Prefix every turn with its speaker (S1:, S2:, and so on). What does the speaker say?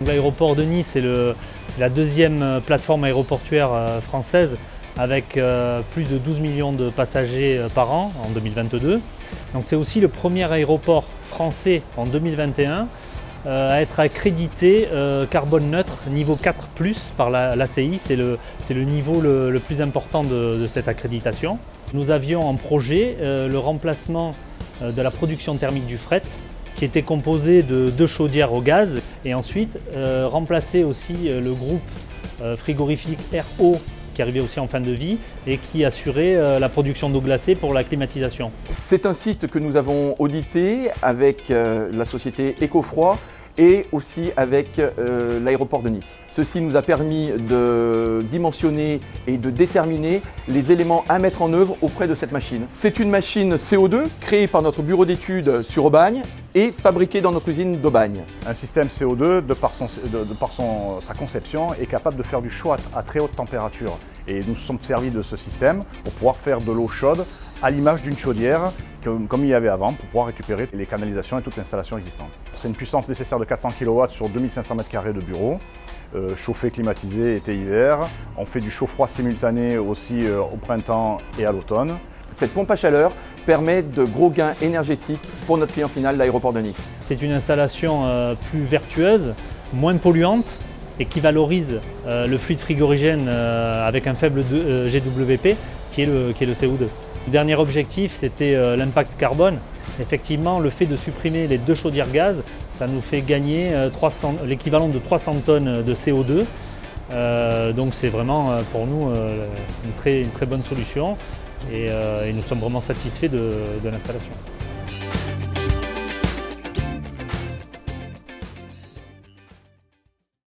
S1: L'aéroport de Nice c'est la deuxième plateforme aéroportuaire française avec plus de 12 millions de passagers par an en 2022. Donc c'est aussi le premier aéroport français en 2021 à être accrédité carbone neutre niveau 4+ par l'ACI. C'est le niveau le plus important de cette accréditation. Nous avions en projet le remplacement de la production thermique du fret, qui était composé de 2 chaudières au gaz, et ensuite remplacer aussi le groupe frigorifique RO qui arrivait aussi en fin de vie et qui assurait la production d'eau glacée pour la climatisation.
S2: C'est un site que nous avons audité avec la société Ecofroid et aussi avec l'aéroport de Nice. Ceci nous a permis de dimensionner et de déterminer les éléments à mettre en œuvre auprès de cette machine. C'est une machine CO2 créée par notre bureau d'études sur Aubagne et fabriquée dans notre usine d'Aubagne.
S3: Un système CO2, de par sa conception, est capable de faire du chaud à très haute température. Et nous nous sommes servis de ce système pour pouvoir faire de l'eau chaude à l'image d'une chaudière, comme il y avait avant, pour pouvoir récupérer les canalisations et toute l'installation existante. C'est une puissance nécessaire de 400 kW sur 2500 m² de bureau, chauffé, climatisé été-hiver. On fait du chaud-froid simultané aussi au printemps et à l'automne.
S2: Cette pompe à chaleur permet de gros gains énergétiques pour notre client final, l'aéroport de Nice.
S1: C'est une installation plus vertueuse, moins polluante et qui valorise le fluide frigorigène avec un faible GWP qui est le CO2. Le dernier objectif, c'était l'impact carbone. Effectivement, le fait de supprimer les 2 chaudières gaz, ça nous fait gagner l'équivalent de 300 tonnes de CO2. Donc c'est vraiment pour nous une très bonne solution et nous sommes vraiment satisfaits de l'installation.